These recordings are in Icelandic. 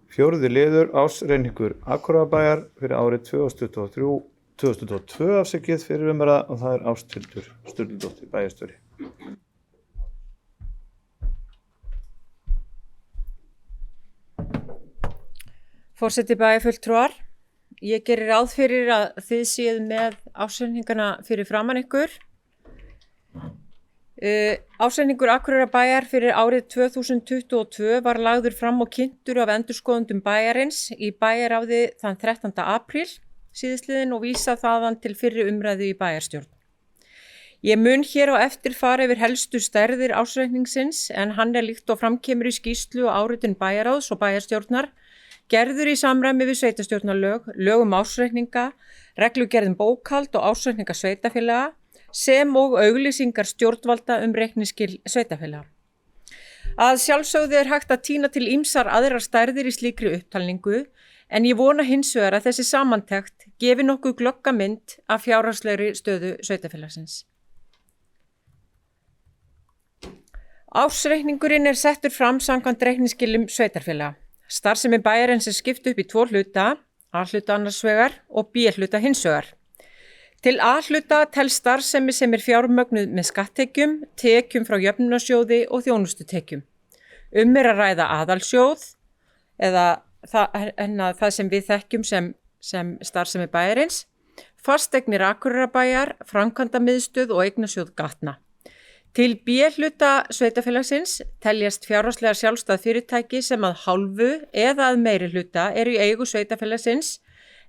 Fjórði liður ársreikningur Akureyrarbæjar fyrir árið 2022 afsakið fyrir og það Ásthildur Sturludóttir bæjarstjóri. Forseti bæjarfulltrúar, ég gerir ráð fyrir að þið séuð með ársreikningana fyrir framan ykkur. Ársreikningur Akureyrarbæjar fyrir árið 2022 var lagður fram og kynntur af endurskoðendum bæjarins í bæjarráði þann 13. apríl síðastliðinn og vísa þaðan til fyrri umræðu í bæjarstjórn. Ég mun hér á eftir fara yfir helstu stærðir ársreikningsins en hann líkt og framkemur í skýrslu og áritun bæjarráðs og bæjarstjórnar, gerður í samræmi við sveitarstjórnarlög, lög ársreikninga, reglugerð bókhald og ársreikninga sveitarfélaga, sem og auglýsingar stjórnvalda reikningsskil sveitarfélaga. Að sjálfsögðu hægt að tína til ýmsar aðrar stærðir í slíkri upptalningu, en ég vona hins vegar að þessi samantekt gefi nokkuð glögga mynd af fjárhagslegri stöðu sveitarfélagsins. Ársreikningurinn settur fram samkvæmt reikningsskilum sveitarfélaga. Starfsemi bæjarins skipt upp í 2 hluta, A-hluta annars vegar og B-hluta hins vegar. Til A-hluta telst starfsemi sem fjármögnuð með skatttekjum, tekjum frá jöfnunarsjóði og þjónustutekjum. Að ræða aðalsjóð, eða það sem við þekkjum sem starfsemi bæjarins, fasteignir Akureyrarbæjar, framkvæmdamiðstöð og eignasjóð gatna. Til B-hluta sveitarfélagsins teljast fjárhagslega sjálfstæð fyrirtæki sem að hálfu eða að meiri hluta í eigu sveitarfélagsins,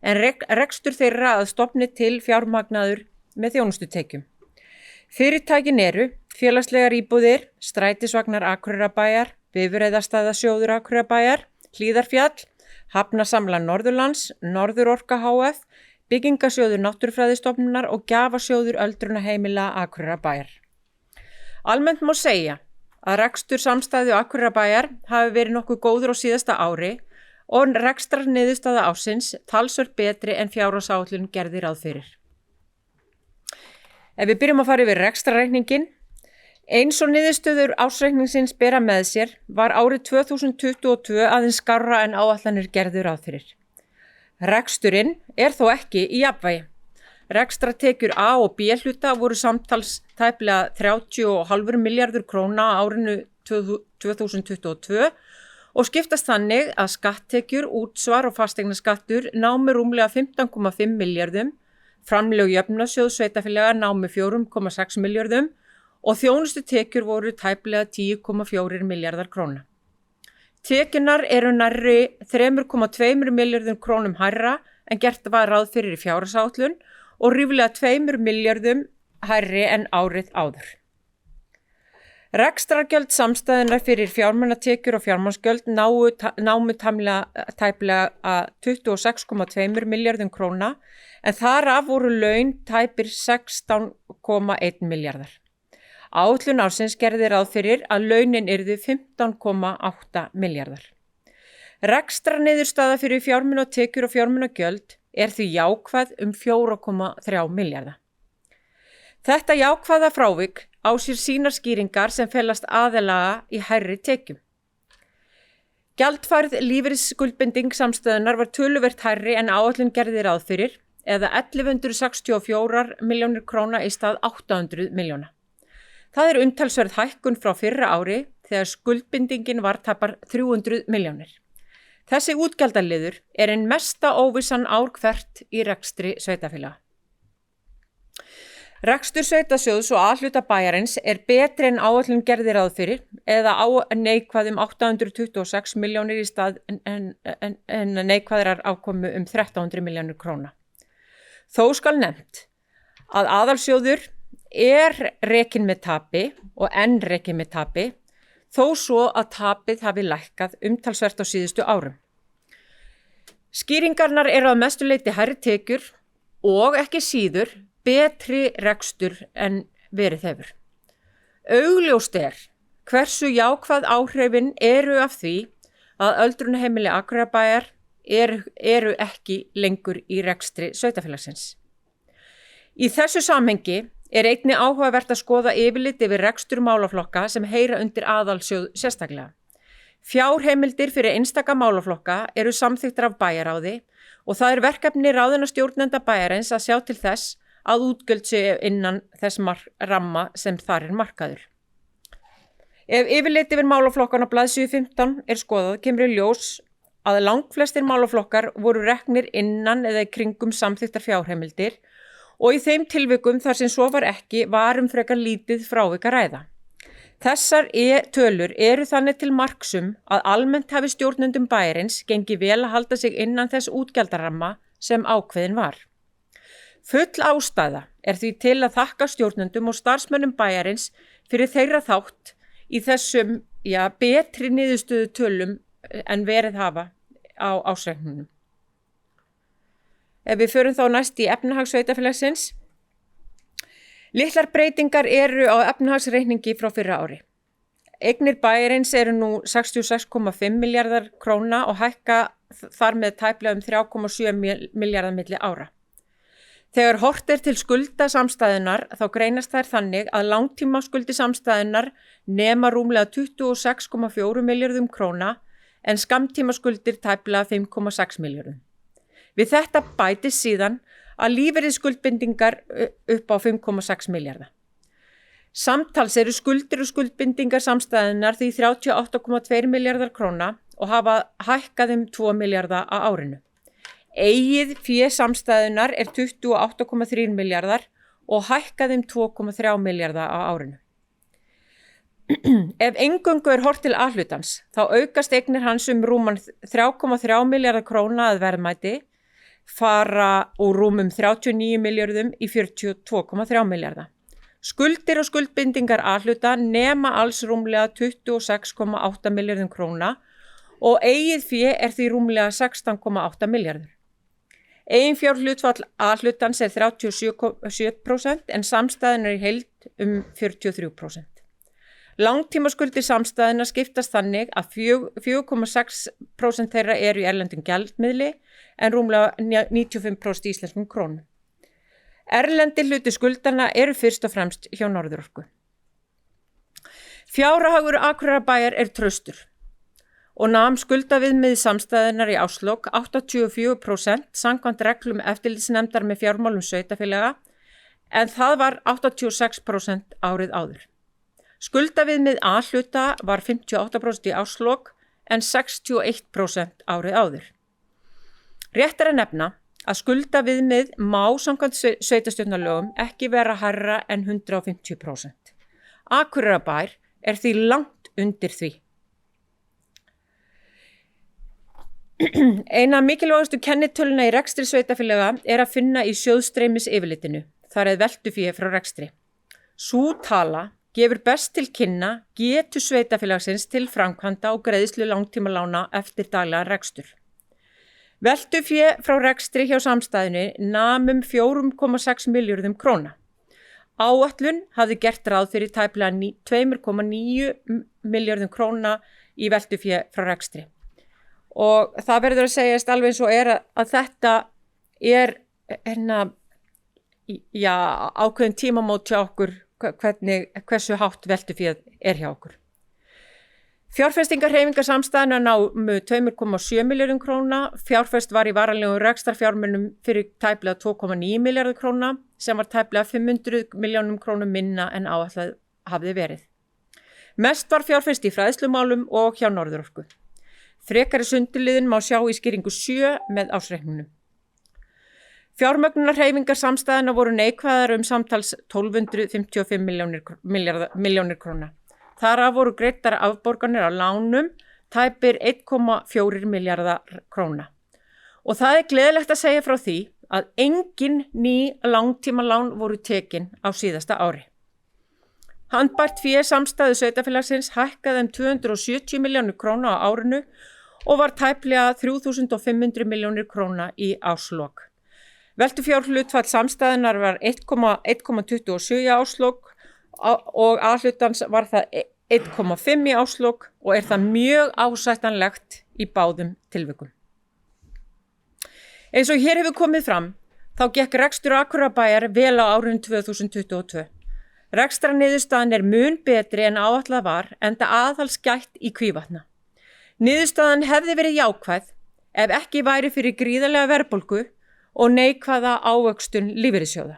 en rekstur þeirra að stofni til fjármagnaður með þjónustutekjum. Fyrirtækin félagslegar íbúðir, strætisvagnar Akureyrarbæjar, bifreiðastæðasjóður Akureyrarbæjar, Hlíðarfjall, Hafnasamlag Norðurlands, Norðurorka HF, Byggingasjóður Náttúrufræðistofnunar og Gjafasjóður öldrunarheimila Akureyrarbæjar. Almennt má segja að rekstur samstæðu Akureyrarbæjar hafi verið nokkuð góður á síðasta ári og rekstrarniðurstaða ársins talsvert betri en fjárhagsáætlun gerði ráð fyrir. Ef við byrjum að fara yfir rekstrarreikninginn, eins og niðurstöður ársreikningsins bera með sér var árið 2022 aðeins skárra en áætlanir gerðu ráð fyrir. Reksturinn þó ekki í jafnvægi. Rekstratekjur A- og B-hluta voru samtals tæplega 30,5 milljarður króna á árinu 2022 og skiptast þannig að skatttekjur, útsvar og fasteignaskattur námu rúmlega 15,5 milljörðum, framlög jöfnunarsjóðs sveitarfélaga námu 4,6 milljörðum og þjónustutekjur voru tæplega 10,4 milljarðar króna. Tekjurnar nærri 3,2 milljörðum krónum hærra en gert var ráð fyrir í fjárhagsáætlun og ríflega 2 milljörðum hærri en árið áður. Rekstrargjöld samstæðunnar fyrir fjármannatekjur og fjármagnsgjöld námu tæplega 26,2 milljörðum króna en þar af voru laun tæpir 16,1 milljarðar. Áætlun ársins gerði ráð fyrir að launin yrðu 15,8 milljarðar. Rekstrarniðurstaða fyrir fjármunatekjur og fjármunagjöld því jákvæð 4,3 milljarða. Þetta jákvæða frávik á sér sínar skýringar sem felast aðallega í hærri tekjum. Gjaldfærð lífeyrisskuldbinding samstæðunnar var töluvert hærri en áætlun gerði ráð fyrir, eða 1164 milljónir króna í stað 800 milljóna. Það umtalsverð hækkun frá fyrra ári þegar skuldbindingin var tæpar 300 milljónir. Þessi útgjaldaliður ein mesta óvissan ár hvert í rekstri sveitarfélaga. Rekstur sveitarsjóðs og A-hluta bæjarins betri en áætlun gerði ráð fyrir eða neikvæðum 826 milljónir í stað en neikvæðrar afkomu 1300 milljónir króna. Þó skal nefnt að aðalsjóður rekinn með tapi og rekinn með tapi, þó svo að tapið hafi lækkað umtalsvert á síðustu árum. Skýringarnar að mestu leyti hærri tekjur og ekki síður betri rekstur en verið hefur. Augljóst hversu jákvæð áhrifin af því að öldrunarheimili Akureyrarbæjar eru ekki lengur í rekstri sveitarfélagsins. Í þessu samhengi einnig áhugavert að skoða yfirlit yfir rekstur málaflokka sem heyra undir aðalsjóð sérstaklega. Fjárheimildir fyrir einstaka málaflokka eru samþykktar af bæjaráði og það er verkefni ráðunarstjórnenda bæjarins að sjá til þess að útgjöld séu innan þess ramma sem þar er markaður. Ef yfirlit yfir málaflokkan á blaðsíðu 15 er skoðað, kemur í ljós að langflestir málaflokkar voru reknir innan eða í kringum samþykktar fjárheimildir og í þeim tilvikum þar sem svo var ekki var frekar lítið frávik að ræða. Þessar tölur eru þannig til marksum að almennt hafi stjórnendum bæjarins gengið vel að halda sig innan þess útgjaldaramma sem ákveðin var. Full ástæða er því til að þakka stjórnendum og starfsmönnum bæjarins fyrir þeirra þátt í þessum betri niðurstöðu tölum en verið hafa á ársreikningnum. Ef við förum þá næst í efnahag sveitarfélagsins. Litlar breytingar eru á efnahagsreikningi frá fyrra ári. Eignir bæjarins eru nú 66,5 milljarðar króna og hækka þar með tæplega 3,7 milljarðar milli ára. Þegar horft er til skulda samstæðunar þá greinast þær þannig að langtíma skuldi samstæðunar nema rúmlega 26,4 milljörðum króna en skammtíma skuldir tæplega 5,6 milljörðum. Við þetta bætist síðan að lífeyrisskuldbindingar upp á 5,6 milljarða. Samtals eru skuldir og skuldbindingar samstæðunar því 38,2 milljarðar króna og hafa hækkað 2 milljarða á árinu. Eigið fé samstæðunar er 28,3 milljarðar og hækkað 2,3 milljarða á árinu. Ef eingöngu er horft til A-hlutans þá aukast eignir hans rúman 3,3 milljarða króna að verðmæti, fara úr rúmum 39 milljörðum í 42,3 milljarða. Skuldir og skuldbindingar A-hluta nema alls rúmlega 26,8 milljörðum króna og eigið fé er því rúmlega 16,8 milljarður. Eiginfjárhlutfall A-hlutans er 37% en samstæðunar í heild 43%. Langtímaskuldir samstæðuna skiptast þannig að 4,6% þeirra eru í erlendum gjaldmiðli en rúmlega 95% íslenskum krónum. Erlendi hluti skuldarna eru fyrst og fremst hjá Norðurorku. Fjárhagur Akureyrarbæjar er traustur og nam skuldaviðmið samstæðunar í árslok 84% samkvæmt reglum eftirlitsnefndar með fjármálum sveitarfélaga en það var 86% árið áður. Skuldaviðmið A-hluta var 58% í árslok en 61% árið áður. Rétt er að nefna að skuldaviðmið má samkvæmt sveitarstjórnarlögum ekki vera hærra en 150%. Akureyrarbær er því langt undir því. Eina mikilvægustu kennitöluna í rekstri sveitarfélaga er að finna í sjóðstreymis yfirlitinu, þar er veltufé frá rekstri. Sú tala gefur best til kynna getu sveitarfélagsins til framkvæmda og greiðslu langtímalána eftir daglegan rekstur. Veltufé frá rekstri hjá samstæðunni nam 4,6 milljörðum króna. Áætlun hafði gert ráð fyrir tæplega 2,9 milljörðum króna í veltufé frá rekstri. Og það verður að segjast alveg eins og er að þetta er ákveðin tímamót hjá okkur hversu hátt veltuféð er hjá okkur. Fjárfestingarhreyfingar samstæðuna námu 2,7 milljörðum króna, fjárfest var í varanlegum rekstrarfjármunum fyrir tæplega 2,9 milljarður króna sem var tæplega 500 milljónum krónum minna en áætlað hafði verið. Mest var fjárfest í fræðslumálum og hjá Norðurorku. Frekari sundurliðun má sjá í skýringu 7 með ársreikningnum. Fjármögnunarhreyfingar samstæðuna voru neikvæðar samtals 1255 milljónir króna. Þar af voru greiddar afborganir á lánum tæpir 1,4 milljarðar króna. Og það er gleðilegt að segja frá því að engin ný langtímalán voru tekin á síðasta ári. Handbært fé samstæðu sveitarfélagsins hækkaði 270 milljónir króna á árinu og var tæplega 3.500 milljónir króna í árslok. Veltufjárhlutfall samstæðunar var 1,27 í árslok og A-hlutans var það 1,5 í árslok og er það mjög ásættanlegt í báðum tilvikum. Eins og hér hefur komið fram, þá gekk rekstur Akureyrarbæjar vel á árinu 2022. Rekstrarniðurstaðan er mun betri en áætlað var enda aðhaldsgætt í Hvívatna. Niðurstaðan hefði verið jákvæð ef ekki væri fyrir gríðarlega verðbólgu og neikvæða ávöxtun lífeyrissjóða.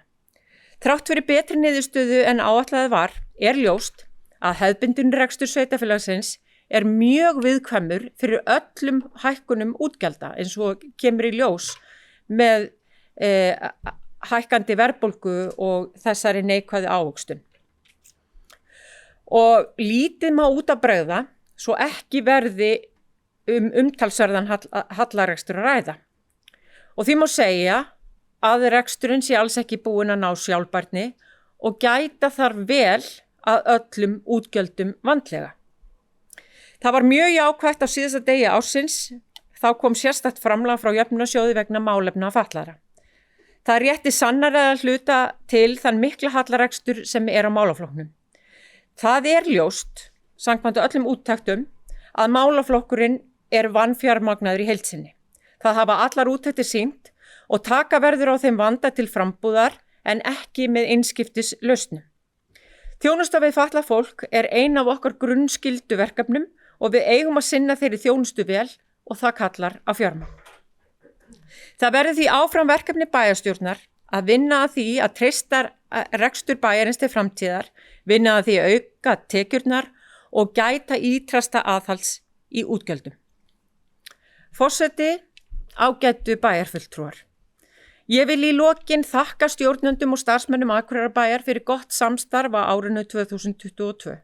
Þrátt fyrir betri niðurstöðu en áætlaði var, er ljóst að hefðbundinn rekstur sveitarfélagsins er mjög viðkvæmur fyrir öllum hækkunum útgjalda eins og kemur í ljós með hækkandi verðbólgu og þessari neikvæðu ávöxtun. Og lítið má út að bregða svo ekki verði umtalsverðan hallarekstur að ræða. Og því má segja að reksturinn sé alls ekki búinn að ná sjálfbærni og gæta þarf vel að öllum útgjöldum vandlega. Það var mjög jákvætt á síðasta degi ársins, þá kom sérstakt framlag frá jöfnunarsjóði vegna málefna fatlaðra. Það rétti sannarlega hluta til þann mikla hallarekstur sem er á málaflokknum. Það er ljóst, samkvæmt öllum úttektum, að málaflokkurinn er vanfjármagnaður í heild sinni. Það hafa allar úttektir sýnt og taka verður á þeim vanda til frambúðar en ekki með einskiptis lausnum. Þjónusta við fatlað fólk er ein af okkar grunnskyldu verkefnum og við eigum að sinna þeirri þjónustu vel og það kallar á fjármagn. Það verður því áfram verkefni bæjarstjórnar að vinna að því að treysta rekstur bæjarins til framtíðar, vinna að því að auka tekjurnar og gæta ítrasta aðhalds í útgjöldum. Forseti, ágætu bæjarfulltrúar. Ég vil í lokin þakka stjórnendum og starfsmönnum Akureyrarbæjar fyrir gott samstarf á árinu 2022.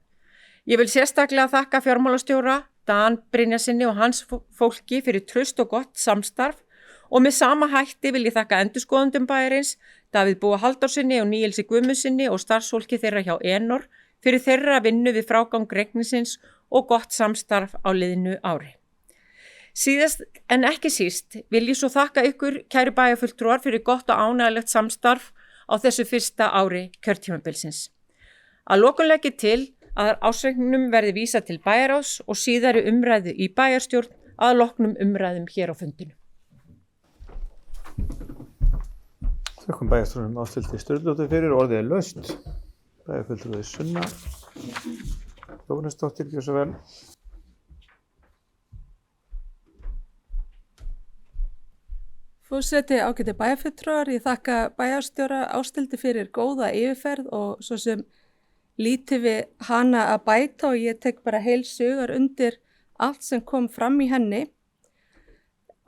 Ég vil sérstaklega þakka fjármálastjóra, Dan Brynjarsinni og hans fólki fyrir traust og gott samstarf og með sama hætti vil ég þakka endurskoðendum bæjarins, Davíð Búa Halldórsinni og Níelsi Guðmundssyni og starfsfólki þeirra hjá Enor fyrir þeirra vinnu við frágang reikningsins og gott samstarf á liðnu ári. Síðast en ekki síst vil ég svo þakka ykkur, kæru bæjarfulltrúar, fyrir gott og ánægilegt samstarf á þessu fyrsta ári kjörtímabilsins. Að lokum legg ég til að ársreikningnum verði vísað til bæjarráðs og síðari umræðu í bæjarstjórn að loknum umræðum hér á fundinu. Þökkum bæjarstjórnum Ásthildi Sturludóttur fyrir, orðið er laust. Bæjarfulltrúi Sunna Jóhannesdóttir, gjörðu svo vel. Forseti, ágæti bæjarfulltrúar, ég þakka bæjarstjóra Ásthildi fyrir góða yfirferð og svo sem lítið við hana að bæta og ég tek bara heils hugar undir allt sem kom fram í henni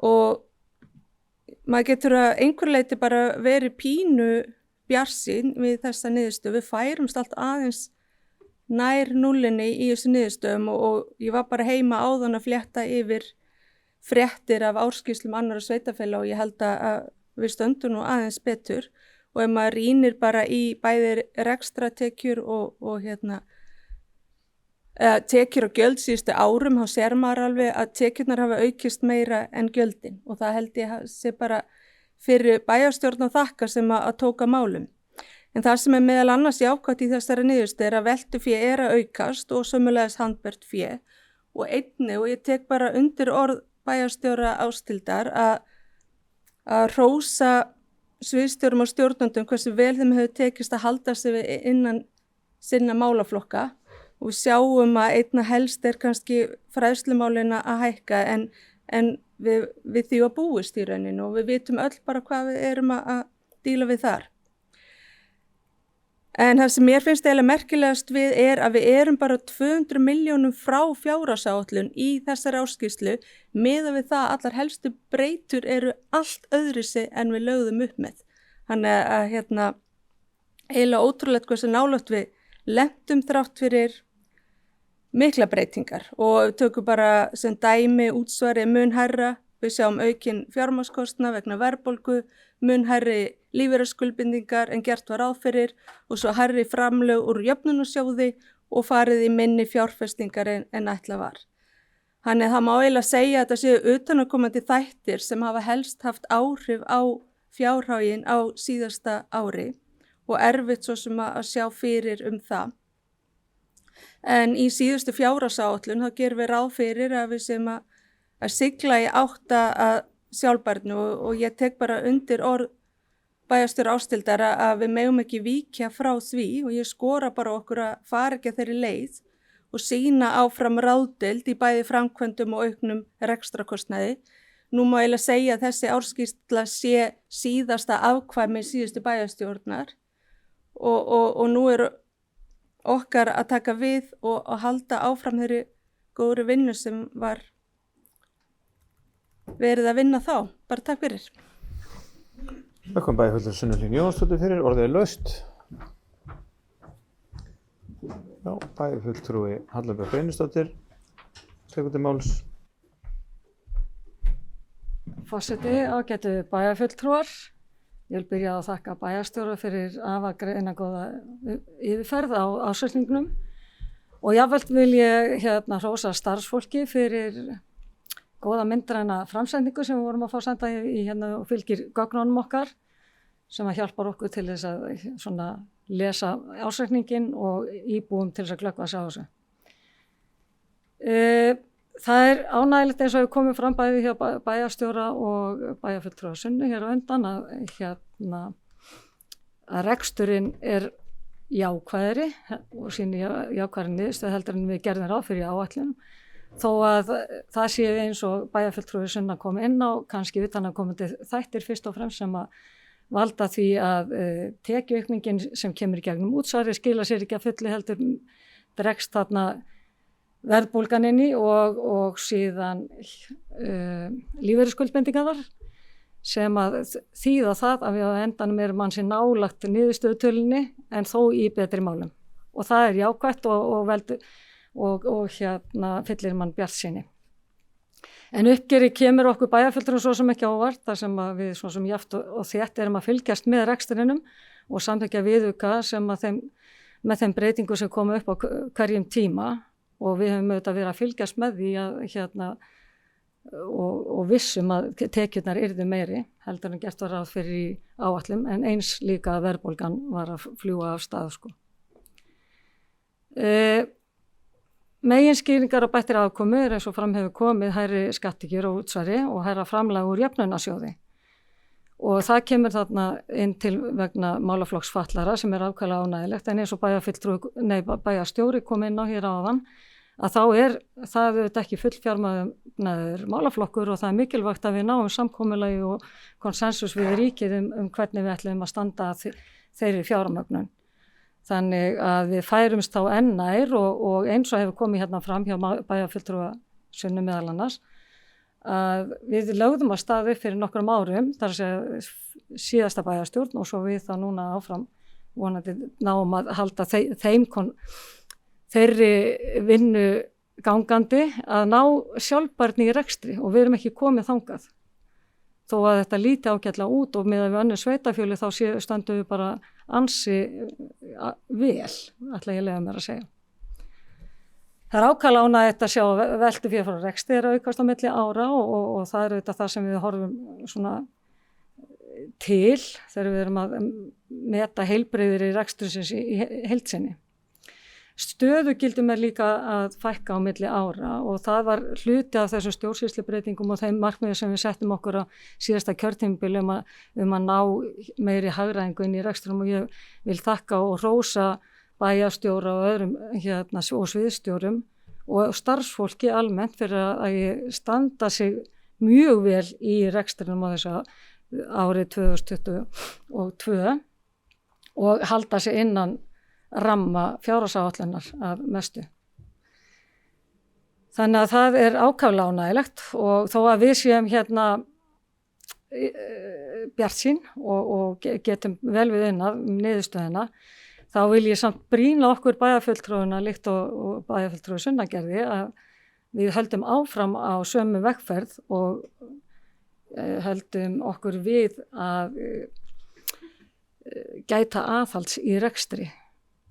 og maður getur að einhver leyti bara verið pínu bjartsýn við þessa niðurstöðu. Við færumst allt aðeins nær núllinni í þessu niðurstöðum og ég var bara heima áðan að flétta yfir fréttir af árskýrslum annarra sveitarfélaga og ég held að við stöndum nú aðeins betur og ef maður rýnir bara í bæði rekstratekjur og tekjur og gjöld síðustu árum, þá sér maður alveg að tekjurnar hafa aukist meira en gjöldin og það held ég sé bara fyrir bæjarstjórn að þakka sem að tóka málum. En það sem er meðal annars jákvætt í þessari niðurstöðu er að veltufé er að aukast og sömulegis handbært fé og einnig, og ég tek bara undir orð bæjarstjóra Ásthildar að hrósa sviðstjórum og stjórnendum hversu vel þeim hefur tekist að halda sig innan sinna málaflokka og við sjáum að einna helst er kannski fræðslumálina að hækka en við því að búist í rauninu og við vitum öll bara hvað við erum að díla við þar. En það sem mér finnst eiginlega merkilegast við er að við erum bara 200 milljónum frá fjárhagsáætlun í þessari ársskýrslu miðað við það að allar helstu breytur eru allt öðruvísi en við lögðum upp með. Þannig að eiginlega ótrúlegt hversu nálægt við lentum þrátt fyrir mikla breytingar og við tökum bara sem dæmi útsvari mun hærra, við sjáum aukinn fjármagnskostnað vegna verðbólgu, mun hærri lífeyrisskuldbindingar en gert var ráð fyrir og svo hærri framlög úr jöfnunarsjóði og farið í minni fjárfestingar en ætlað var. Þannig það má eiginlega segja að þetta séu utanaðkomandi þættir sem hafa helst haft áhrif á fjárhaginn á síðasta ári og erfitt svo sem að sjá fyrir það. En í síðustu fjárhagsáætlun þá gerum við ráð fyrir að við sem að sigla í átta að sjálfbærni og ég tek bara undir orð bæjarstjóra Ásthildar að við megum ekki víkja frá því og ég skora bara okkur að fara ekki að þeirri leið og sýna áfram ráðdeild í bæði framkvæmdum og auknum rekstrakostnaði. Nú má eiginlega segja að þessi árskýrsla sé síðasta afkvæmi síðustu bæjarstjórnar og nú okkar að taka við og halda áfram þeirri góðri vinnu sem var verið að vinna þá. Bara takk fyrir. Þakkum bæjarfulltrúi Sunnu Hlín Jónsdóttur fyrir, orðið laust. Já, bæjarfulltrúi Halla Björk Reynisdóttir, tekur til máls. Forseti, ágætu bæjarfulltrúar. Ég vil byrja að þakka bæjarstjóra fyrir afar greinargóða yfirferð á ársreikningnum og jafnvel vil ég hrósa starfsfólki fyrir góða myndræna framsendingu sem við vorum að fá senda í og fylgir gögnunum okkar sem að hjálpar okkur til þess að svona lesa ársreikningin og íbúum til þess að glöggva sig á þessu. Það ánægilegt eins og við komum fram bæði hjá bæjarstjóra og bæjarfulltrúa Sunnu hér á undan að reksturinn jákvæðari og sýnir jákvæðari niðurstöðu heldur en við gerðum ráð fyrir áætlunum. Þó að það séu eins og bæjarfulltrúi Sunna kom inn á, kannski utanaðkomandi þættir fyrst og fremst sem að valda því að tekjuaukningin sem kemur í gegnum útsvari skila sér ekki að fullu heldur dregst þarna verðbólgan inn í og síðan lífeyrisskuldbindingarnar sem að þýða það að við á endanum erum mann sem nálagt niðurstöðutölunni en þó í betri málum og það jákvætt og fyllir mann bjartsýni. En uppgerið kemur okkur bæjarfulltrúum svo sem ekki ávart þar sem að við svo sem jafnt og þétt erum að fylgjast með rekstrinum og samþykkja viðauka sem að með þeim breytingu sem koma upp á hverjum tíma og við höfum auðvitað verið að fylgjast með því að og vissum að tekjurnar yrðu meiri heldur en gert var ráð fyrir í áætlum en eins líka að verðbólgan var að fljúga af stað sko. Meginskýringar á bættri afkomu eins og fram hefur komið hærri skattekjur og útsvari og hærra framlag úr jöfnunarsjóði og það kemur þarna inn til vegna málaflokks fatlara sem ákvæðlega ánægilegt en eins og bæjarstjóri kom inn á hér áðan að þá það auðvitað ekki fullfjármagnaður málaflokkur og það mikilvægt að við náum samkomulagi og konsensus við ríkið hvernig við ætlum að standa þeirri fjármögnun. Þannig að við færumst þá enn nær og eins og hefur komið hérna fram hjá bæjarfulltrúa Sunnu meðal annars að við lögðum að staði upp fyrir nokkrum árum, þar að segja síðasta bæjarstjórn og svo við þá núna áfram vonandi náum að halda þeirri vinnu gangandi að ná sjálfbærni í rekstri og við erum ekki komið þangað. Þó að þetta líti ágætlega út og með að við önnur sveitafjölu þá stöndum við bara ansi vel, ætla ég að leyfa mér að segja. Það ákvæðlega ánægilegt að sjá veltufé frá rekstri aukast á milli ára og það auðvitað það sem við horfum svona til þegar við erum að meta heilbrigðir í rekstursins í heild sinni. Stöðugildum líka að fækka á milli ára og það var hluti af þessum stjórnsýslubreytingum og þeim markmiðum sem við settum okkur á síðasta kjörtímabili að ná meiri hagræðingu inn í rekstrinum og ég vil þakka og hrósa bæjarstjóra og öðrum og sviðstjórum og starfsfólki almennt fyrir að standa sig mjög vel í rekstrinum á þessu árið 2022 og halda sig innan ramma fjárhagsáætlunar af mestu. Þannig að það ákaflega ánægilegt og þó að við séum bjartsýn og getum vel við unnað niðurstöðuna, þá vil ég samt brýna okkur bæjarfulltrúana líkt og bæjarfulltrúi Sunna gerði að við höldum áfram á sömu vegferð og höldum okkur við að gæta aðhalds í rekstri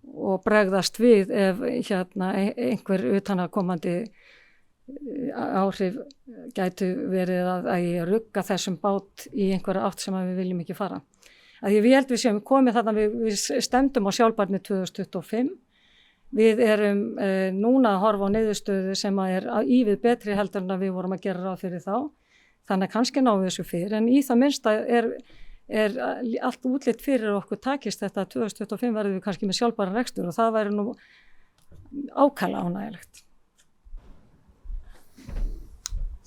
og bregðast við ef einhver utanaðkomandi áhrif gætu verið að ég rugga þessum bát í einhverja átt sem við viljum ekki fara. Ég held við séum komið þarna, við stefndum á sjálfbærni 2025. Við erum núna að horfa á niðurstöðu sem ívið betri heldur en að við vorum að gera ráð fyrir þá. Þannig að kannski náum við þessu fyrir, en í það minnsta allt útlit fyrir okkur takist þetta 2025 verðum við kannski með sjálfbæran rekstur og það væri nú ákala ánægilegt.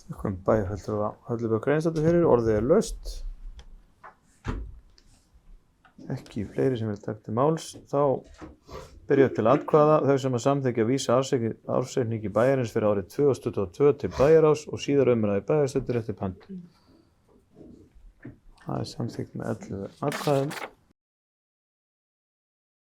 Þakkum bæjarfulltrúa Hölluborg Grenisdóttur fyrir, orðið laust. Ekki fleiri sem vil taka til máls, þá byrja til atkvæða þau sem að samþykkja að vísa ársreikningi bæjarins fyrir árið 2022 til bæjarráðs og síðar umræðu bæjarstjórnar eftir pant. Það samþykkt með 11 atkvæðum.